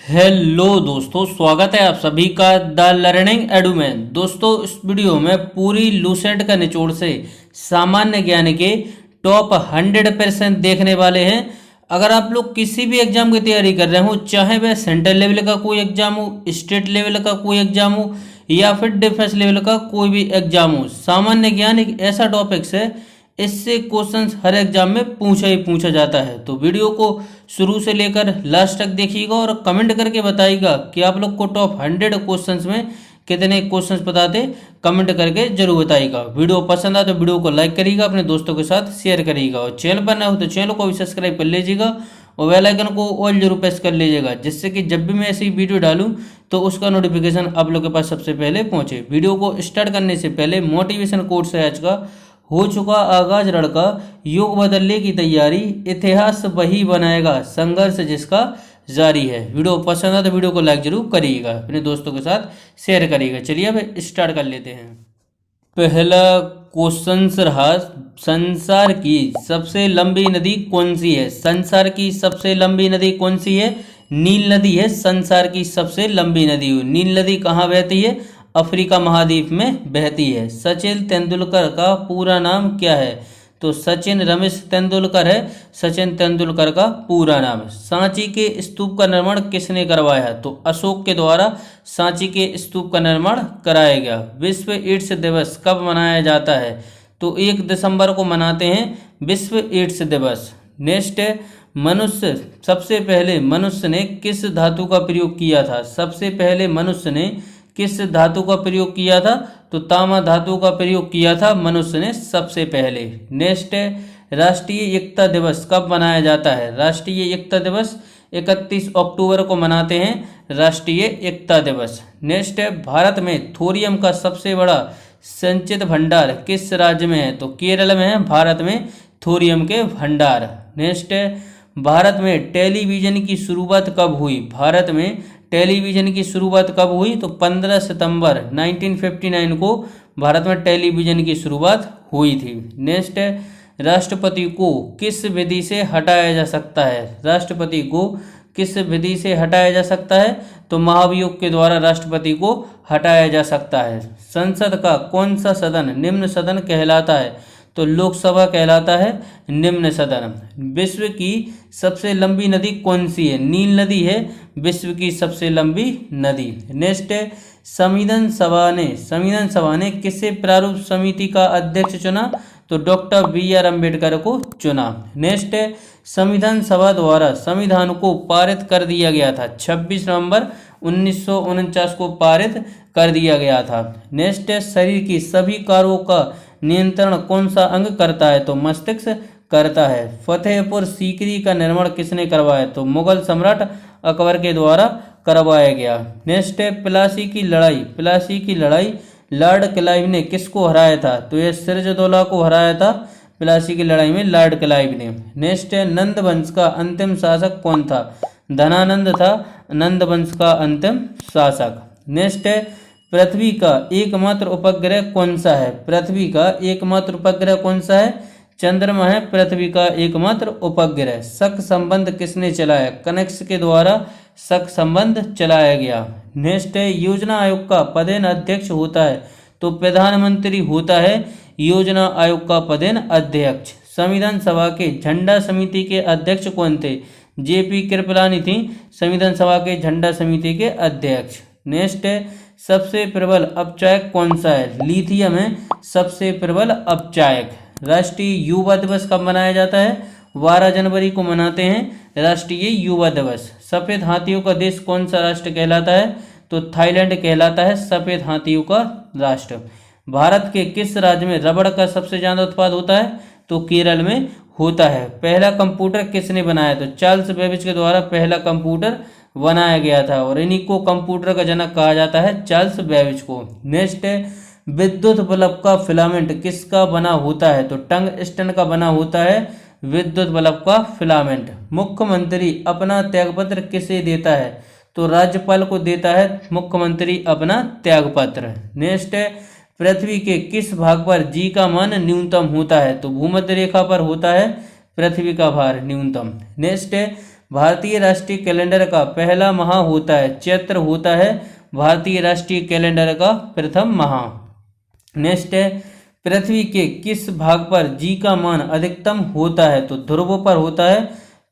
Hello दोस्तों, स्वागत है आप सभी का द लर्निंग एडू में। दोस्तों, इस वीडियो में पूरी लूसेंट का निचोड़ से सामान्य ज्ञान के टॉप 100% देखने वाले हैं। अगर आप लोग किसी भी एग्जाम की तैयारी कर रहे हो, चाहे वह सेंट्रल लेवल का कोई एग्जाम हो, स्टेट लेवल का कोई एग्जाम हो या फिर डिफेंस लेवल का कोई भी एग्जाम हो, सामान्य ज्ञान एक ऐसा टॉपिक्स है, इससे क्वेश्चंस हर एग्जाम में पूछा ही पूछा जाता है। तो वीडियो को शुरू से लेकर लास्ट तक देखिएगा और कमेंट करके बताइएगा कि आप लोग को टॉप 100 क्वेश्चंस में कितने क्वेश्चंस पता थे। कमेंट करके जरूर बताइएगा। वीडियो पसंद आए तो वीडियो को लाइक करिएगा, अपने दोस्तों के साथ शेयर करिएगा और चैनल पर ना हो तो चैनल को भी सब्सक्राइब कर लीजिएगा और बेल आइकन को ऑल जरूर प्रेस कर लीजिएगा, जिससे कि जब भी मैं ऐसी वीडियो डालूं तो उसका नोटिफिकेशन आप लोग के पास सबसे पहले पहुंचे। वीडियो को स्टार्ट करने से पहले मोटिवेशन कोट से आज का हो चुका आगाज लड़का, युग बदलने की तैयारी, इतिहास वही बनाएगा, संघर्ष जिसका जारी है। वीडियो पसंद आए तो वीडियो को लाइक जरूर करिएगा, अपने दोस्तों के साथ शेयर करिएगा। चलिए अब स्टार्ट कर लेते हैं। पहला क्वेश्चन रहा, संसार की सबसे लंबी नदी कौन सी है? संसार की सबसे लंबी नदी कौन सी है? नील नदी है संसार की सबसे लंबी नदी। नील नदी कहाँ बहती है? अफ्रीका महाद्वीप में बहती है। सचिन तेंदुलकर का पूरा नाम क्या है? तो सचिन रमेश तेंदुलकर है सचिन तेंदुलकर का पूरा नाम। सांची के स्तूप का निर्माण किसने करवाया? तो अशोक के द्वारा सांची के स्तूप का निर्माण कराया गया। विश्व एड्स दिवस कब मनाया जाता है? तो 1 दिसंबर को मनाते हैं विश्व एड्स दिवस। नेक्स्ट है, मनुष्य सबसे पहले मनुष्य ने किस धातु का प्रयोग किया था? सबसे पहले मनुष्य ने किस धातु का प्रयोग किया था? तो तांबा धातु का प्रयोग किया था मनुष्य ने सबसे पहले। नेक्स्ट है, राष्ट्रीय एकता दिवस कब मनाया जाता है? राष्ट्रीय एकता दिवस 31 अक्टूबर को मनाते हैं राष्ट्रीय एकता दिवस। नेक्स्ट है, भारत में थोरियम का सबसे बड़ा संचित भंडार किस राज्य में है? तो केरल में है भारत में थोरियम के भंडार। नेक्स्ट है, भारत में टेलीविजन की शुरुआत कब हुई? भारत में टेलीविजन की शुरुआत कब हुई? तो 15 सितंबर 1959 को भारत में टेलीविजन की शुरुआत हुई थी। नेक्स्ट है, राष्ट्रपति को किस विधि से हटाया जा सकता है? राष्ट्रपति को किस विधि से हटाया जा सकता है? तो महाभियोग के द्वारा राष्ट्रपति को हटाया जा सकता है। संसद का कौन सा सदन निम्न सदन कहलाता है? तो लोकसभा कहलाता है निम्न सदन। विश्व की सबसे लंबी नदी कौन सी है? नील नदी है विश्व की सबसे लंबी नदी। नेक्स्ट है, संविधान सभा ने किसे प्रारूप समिति का अध्यक्ष चुना? तो डॉक्टर BR अम्बेडकर को चुना। नेक्स्ट है, संविधान सभा द्वारा संविधान को पारित कर दिया गया था 26 नवंबर 1949 को पारित कर दिया गया था। नेक्स्ट है, शरीर की सभी कार्यों का नियंत्रण कौन सा अंग करता है? तो मस्तिष्क करता है। फतेहपुर सीकरी का निर्माण किसने करवाया? तो मुगल सम्राट अकबर के द्वारा करवाया गया। नेक्स्ट है, प्लासी की लड़ाई लॉर्ड क्लाइव ने किसको हराया था? तो यह सिराजुद्दौला को हराया था प्लासी की लड़ाई में लॉर्ड क्लाइव ने। नेक्स्ट है, नंद वंश का अंतिम शासक कौन था? धनानंद था नंद वंश का अंतिम शासक। नेक्स्ट है, पृथ्वी का एकमात्र उपग्रह कौन सा है? पृथ्वी का एकमात्र उपग्रह कौन सा है? चंद्रमा है पृथ्वी का एकमात्र उपग्रह। शक संबंध किसने चलाया? कनेक्स के द्वारा शक संबंध चलाया गया। नेक्स्ट है, योजना आयोग का पदेन अध्यक्ष होता है? तो प्रधानमंत्री होता है योजना आयोग का पदेन अध्यक्ष। संविधान सभा के झंडा समिति के अध्यक्ष कौन थे? JP कृपलानी थी संविधान सभा के झंडा समिति के अध्यक्ष। नेक्स्ट है, सबसे प्रबल अपचायक कौन सा है? लिथियम है सबसे प्रबल अपचायक। राष्ट्रीय युवा दिवस कब मनाया जाता है? 12 जनवरी को मनाते हैं राष्ट्रीय युवा दिवस। सफेद हाथियों का देश कौन सा राष्ट्र कहलाता है? तो थाईलैंड कहलाता है सफेद हाथियों का राष्ट्र। भारत के किस राज्य में रबड़ का सबसे ज्यादा उत्पाद होता है? तो केरल में होता है। पहला कंप्यूटर किसने बनाया? तो चार्ल्स बेबेज के द्वारा पहला कंप्यूटर बनाया गया था और इन्हीं को कंप्यूटर का जनक कहा जाता है, चार्ल्स बेबेज को। नेक्स्ट है, विद्युत बल्ब का फिलामेंट किसका बना होता है? तो टंगस्टन का बना होता है विद्युत बल्ब का फिलामेंट। मुख्यमंत्री अपना त्यागपत्र किसे देता है? तो राज्यपाल को देता है मुख्यमंत्री अपना त्यागपत्र। नेक्स्ट है, पृथ्वी के किस भाग पर G का मान न्यूनतम होता है? तो भूमध्य रेखा पर होता है पृथ्वी का भार न्यूनतम। नेक्स्ट है, भारतीय राष्ट्रीय कैलेंडर का पहला माह होता है? चैत्र होता है भारतीय राष्ट्रीय कैलेंडर का प्रथम माह। नेक्स्ट है, पृथ्वी के किस भाग पर जी का मान अधिकतम होता है? तो ध्रुव पर होता है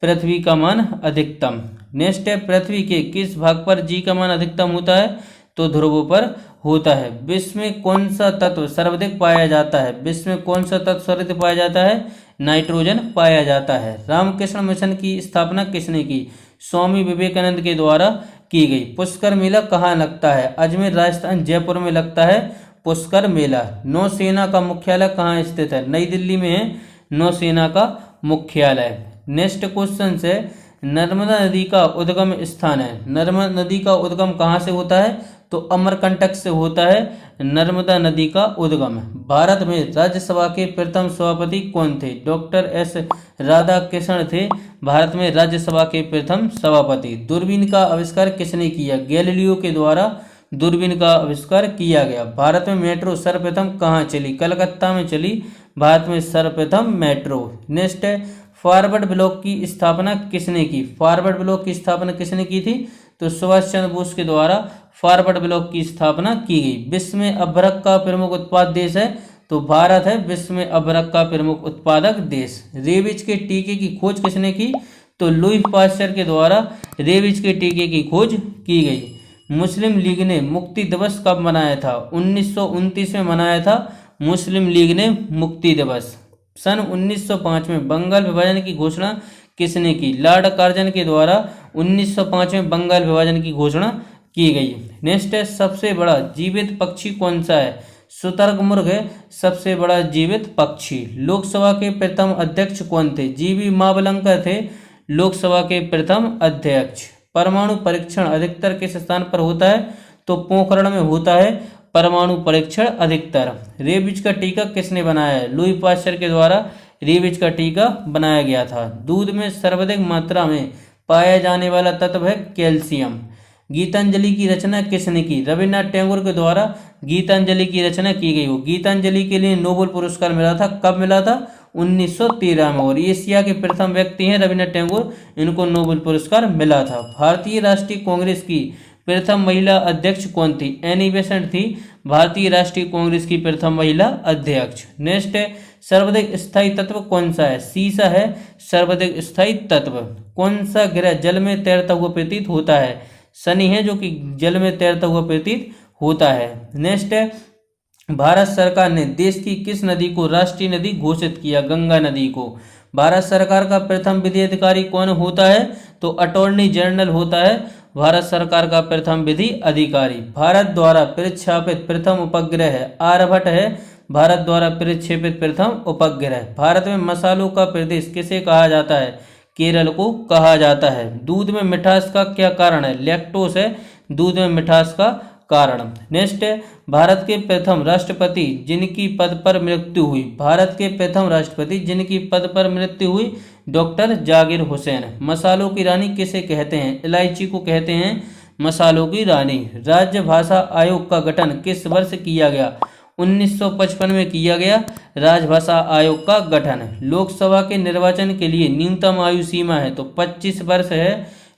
पृथ्वी का मान अधिकतम। नेक्स्ट है, पृथ्वी के किस भाग पर जी का मान अधिकतम होता है? तो ध्रुव पर होता है। विश्व में कौन सा तत्व सर्वाधिक पाया जाता है? विश्व में कौन सा तत्व सर्वाधिक पाया जाता है? नाइट्रोजन पाया जाता है। रामकृष्ण मिशन की स्थापना किसने की? स्वामी विवेकानंद के द्वारा की गई। पुष्कर मेला कहाँ लगता है? अजमेर राजस्थान जयपुर में लगता है पुष्कर मेला। नौसेना का मुख्यालय कहाँ स्थित है? नई दिल्ली में है नौसेना का मुख्यालय। नेक्स्ट क्वेश्चन से, नर्मदा नदी का उद्गम स्थान है? नर्मदा नदी का उद्गम कहाँ से होता है? तो अमरकंटक से होता है नर्मदा नदी का उद्गम। भारत में राज्यसभा के प्रथम सभापति कौन थे? डॉक्टर एस राधाकृष्णन थे भारत में राज्यसभा के प्रथम सभापति। दूरबीन का आविष्कार किसने किया? गैलीलियो के द्वारा दूरबीन का आविष्कार किया गया। भारत में मेट्रो सर्वप्रथम कहाँ चली? कलकत्ता में चली भारत में सर्वप्रथम मेट्रो। नेक्स्ट है, फॉरवर्ड ब्लॉक की स्थापना किसने की? फॉरवर्ड ब्लॉक की स्थापना किसने की थी? तो सुभाष चंद्र बोस के द्वारा फॉरवर्ड ब्लॉक की स्थापना की गई। विश्व में अभ्रक का प्रमुख उत्पादक देश है? तो भारत है विश्व में अभ्रक का प्रमुख उत्पादक देश। रेबीज के टीके की खोज किसने की? तो लुई पाश्चर के द्वारा रेबीज के टीके की खोज की गई। मुस्लिम लीग ने मुक्ति दिवस कब मनाया था? 1929 में मनाया था मुस्लिम लीग ने मुक्ति दिवस। सन 1905 में बंगाल विभाजन की घोषणा किसने की? लॉर्ड कार्जन के द्वारा 1905 में बंगाल विभाजन की घोषणा की गई। नेक्स्ट है, सबसे बड़ा जीवित पक्षी कौन सा है? शुतुरमुर्ग है सबसे बड़ा जीवित पक्षी। लोकसभा के प्रथम अध्यक्ष कौन थे? जीवी मावलंकर थे लोकसभा के प्रथम अध्यक्ष। परमाणु परीक्षण अधिकतर किस स्थान पर होता है? तो पोखरण में होता है परमाणु परीक्षण अधिकतर। रेबीज का टीका किसने बनाया है? लुई पाश्चर के द्वारा रेबीज का टीका बनाया गया था। दूध में सर्वाधिक मात्रा में पाया जाने वाला तत्व है कैल्शियम। गीतांजलि की रचना किसने की? रविन्द्रनाथ टैगोर के द्वारा गीतांजलि की रचना की गई हो। गीतांजलि के लिए नोबेल पुरस्कार मिला था, कब मिला था? 1913 में। और एशिया के प्रथम व्यक्ति हैं रविन्द्रनाथ टैगोर, इनको नोबेल पुरस्कार मिला था। भारतीय राष्ट्रीय कांग्रेस की प्रथम महिला अध्यक्ष कौन थी? एनी बेसेंट थी भारतीय राष्ट्रीय कांग्रेस की प्रथम महिला अध्यक्ष। नेक्स्ट है, सर्वाधिक स्थायी तत्व कौन सा है? सीसा है सर्वाधिक स्थायी तत्व। कौन सा ग्रह जल में तैरता हुआ प्रतीत होता है? शनि है जो कि जल में तैरता हुआ प्रतीत होता है। नेक्स्ट है, भारत सरकार ने देश की किस नदी को राष्ट्रीय नदी घोषित किया? गंगा नदी को। भारत सरकार का प्रथम विधि अधिकारी कौन होता है? तो अटॉर्नी जनरल होता है भारत सरकार का प्रथम विधि अधिकारी। भारत द्वारा प्रक्षेपित प्रथम उपग्रह है आर्यभट्ट है भारत द्वारा प्रक्षेपित प्रथम उपग्रह। भारत में मसालों का प्रदेश किसे कहा जाता है? केरल को कहा जाता है। दूध में मिठास का क्या कारण है? लैक्टोस है दूध में मिठास का कारण। नेक्स्ट है, भारत के प्रथम राष्ट्रपति जिनकी पद पर मृत्यु हुई। भारत के प्रथम राष्ट्रपति जिनकी पद पर मृत्यु हुई डॉक्टर जाकिर हुसैन। मसालों की रानी किसे कहते हैं? इलायची को कहते हैं मसालों की रानी। राज्य भाषा आयोग का गठन किस वर्ष किया गया? 1955 में किया गया राजभाषा आयोग का गठन। लोकसभा के निर्वाचन के लिए न्यूनतम आयु सीमा है तो 25 वर्ष है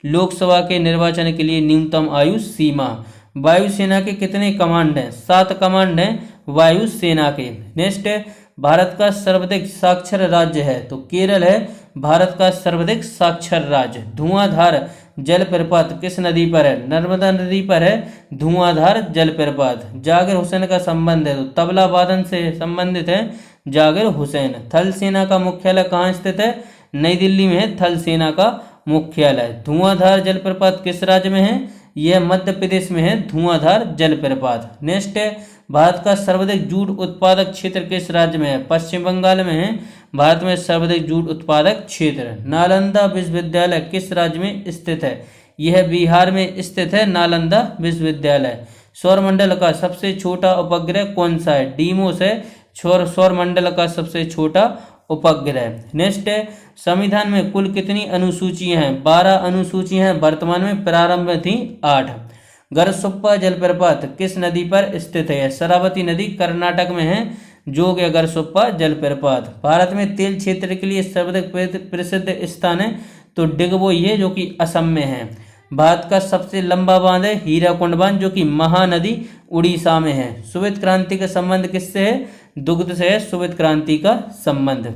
लोकसभा के निर्वाचन के लिए न्यूनतम आयु सीमा। वायुसेना के कितने कमांड हैं? 7 कमांड हैं वायुसेना के। नेक्स्ट है, भारत का सर्वाधिक साक्षर राज्य है तो केरल है भारत का सर्वाधिक साक्षर राज्य। धुआंधार जलप्रपात किस नदी पर है? नर्मदा नदी पर है धुआंधार जलप्रपात। जाकिर हुसैन का संबंध है तो तबला वादन से संबंधित है जाकिर हुसैन। थल सेना का मुख्यालय कहाँ स्थित है? नई दिल्ली में है थल सेना का मुख्यालय। धुआंधार जलप्रपात किस राज्य में है? यह मध्य प्रदेश में है धुआंधार जलप्रपात। नेक्स्ट है, भारत का सर्वाधिक जूट उत्पादक क्षेत्र किस राज्य में है? पश्चिम बंगाल में है भारत में सर्वाधिक जूट उत्पादक क्षेत्र। नालंदा विश्वविद्यालय किस राज्य में स्थित है? यह बिहार में स्थित है नालंदा विश्वविद्यालय। सौरमंडल का सबसे छोटा उपग्रह कौन सा है? डीमोस है सौरमंडल का सबसे छोटा उपग्रह। नेक्स्ट है, संविधान में कुल कितनी अनुसूचियां हैं? 12 अनुसूचियां हैं वर्तमान में, प्रारंभ में थी 8। गरसुप्पा जलप्रपात किस नदी पर स्थित है? शरावती नदी कर्नाटक में है जोग गरसुप्पा जलप्रपात। भारत में तेल क्षेत्र के लिए सर्वाधिक प्रसिद्ध स्थान है तो डिगबोई है जो कि असम में है। भारत का सबसे लंबा बांध है हीराकुंड बांध जो कि महानदी उड़ीसा में है। श्वेत क्रांति का संबंध किससे है? दुग्ध से है श्वेत क्रांति का संबंध।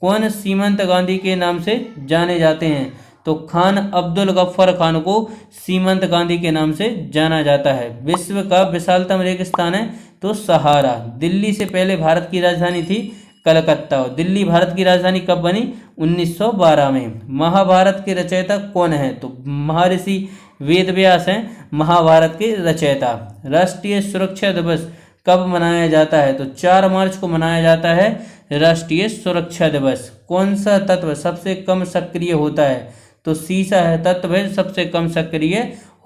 कौन सीमंत गांधी के नाम से जाने जाते हैं? तो खान अब्दुल गफ्फार खान को सीमंत गांधी के नाम से जाना जाता है। विश्व का विशालतम रेगिस्तान है तो सहारा। दिल्ली से पहले भारत की राजधानी थी कलकत्ता। दिल्ली भारत की राजधानी कब बनी? 1912 में। महाभारत के रचयिता कौन है? तो महर्षि वेदव्यास हैं महाभारत के रचयिता। राष्ट्रीय सुरक्षा दिवस कब मनाया जाता है? तो 4 मार्च को मनाया जाता है राष्ट्रीय सुरक्षा दिवस। कौन सा तत्व सबसे कम सक्रिय होता है? तो सीसा है तत्व है सबसे कम सक्रिय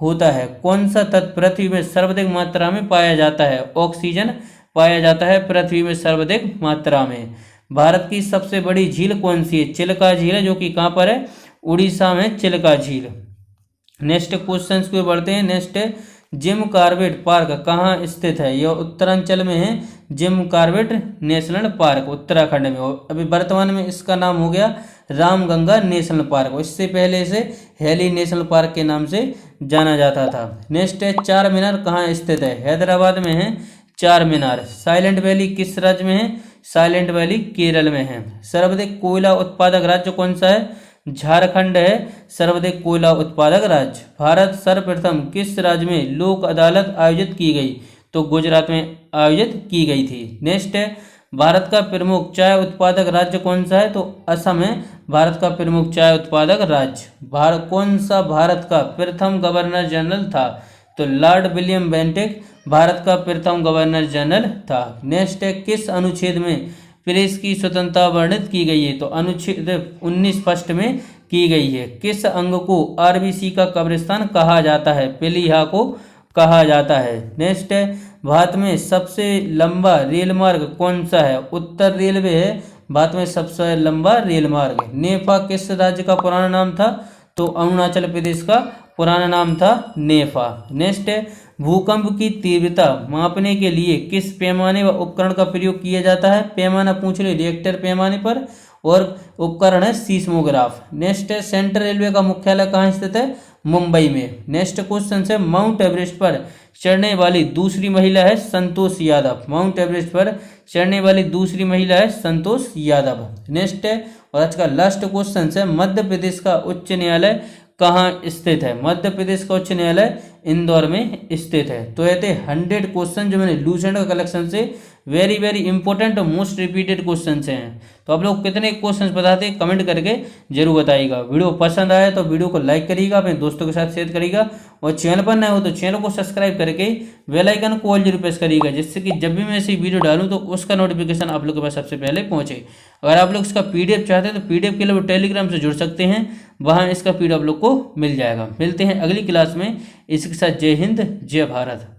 होता है। कौन सा तत्व पृथ्वी में सर्वाधिक मात्रा में पाया जाता है? ऑक्सीजन पाया जाता है पृथ्वी में सर्वाधिक मात्रा में। भारत की सबसे बड़ी झील कौन सी है? चिल्का झील है जो कि कहाँ पर है? उड़ीसा में चिल्का झील। नेक्स्ट क्वेश्चन को बढ़ते हैं। नेक्स्ट है जिम कॉर्बेट पार्क कहाँ स्थित है? यह उत्तरांचल में है। Jim Corbett national park Uttarakhand में। अभी वर्तमान में इसका नाम हो गया रामगंगा नेशनल पार्क। इससे पहले इसे हेली नेशनल पार्क के नाम से जाना जाता था। नेक्स्ट है चार मीनार कहाँ स्थित है? हैदराबाद में है चार मीनार। साइलेंट वैली किस राज्य में है? साइलेंट वैली केरल में है। सर्वाधिक कोयला उत्पादक राज्य कौन सा है? झारखंड है सर्वाधिक कोयला उत्पादक राज्य। भारत सर्वप्रथम किस राज्य में लोक अदालत आयोजित की गई? तो गुजरात में आयोजित की गई थी। नेक्स्ट है भारत का प्रमुख चाय उत्पादक राज्य कौन सा है? तो असम है भारत का प्रमुख चाय उत्पादक राज्य। कौन सा भारत का प्रथम गवर्नर जनरल था? तो लॉर्ड विलियम बेंटिक भारत का प्रथम गवर्नर जनरल था। नेक्स्ट है किस अनुच्छेद में प्रेस की स्वतंत्रता वर्णित की गई है? तो अनुच्छेद 19 फर्स्ट में की गई है। किस अंग को आरबीसी का कब्रिस्तान कहा जाता है? प्लीहा को कहा जाता है। नेक्स्ट है भारत में सबसे लंबा रेल मार्ग कौन सा है? उत्तर रेलवे है भारत में सबसे लंबा रेल मार्ग। नेफा किस राज्य का पुराना नाम था? तो अरुणाचल प्रदेश का पुराना नाम था नेफा। नेक्स्ट है भूकंप की तीव्रता मापने के लिए किस पैमाने व उपकरण का प्रयोग किया जाता है? पैमाना पूछ रहे रिएक्टर पैमाने पर, और उपकरण है सीस्मोग्राफ। नेक्स्ट है सेंट्रल रेलवे का मुख्यालय कहाँ स्थित है? मुंबई में। नेक्स्ट क्वेश्चन है माउंट एवरेस्ट पर चढ़ने वाली दूसरी महिला है संतोष यादव। माउंट एवरेस्ट पर चढ़ने वाली दूसरी महिला है संतोष यादव। नेक्स्ट है और आज का लास्ट क्वेश्चन है मध्य प्रदेश का उच्च न्यायालय कहाँ स्थित है? मध्य प्रदेश का उच्च न्यायालय इंदौर में स्थित है। तो ये थे 100 क्वेश्चन जो मैंने लूसेंट का कलेक्शन से वेरी वेरी इंपॉर्टेंट और मोस्ट रिपीटेड क्वेश्चन हैं। तो आप लोग कितने क्वेश्चन बताते हैं कमेंट करके जरूर बताइएगा। वीडियो पसंद आया तो वीडियो को लाइक करिएगा, अपने दोस्तों के साथ शेयर करिएगा, और चैनल पर नए हो तो चैनल को सब्सक्राइब करके बेल आइकन को ऑल जरूर प्रेस करिएगा, जिससे कि जब भी मैं ऐसी वीडियो डालूं तो उसका नोटिफिकेशन आप लोग के पास सबसे पहले पहुंचे। अगर आप लोग इसका पीडीएफ चाहते हैं तो पीडीएफ के लिए वो टेलीग्राम से जुड़ सकते हैं, वहाँ इसका पीडीएफ आप लोग को मिल जाएगा। मिलते हैं अगली क्लास में। इसके साथ जय हिंद जय भारत।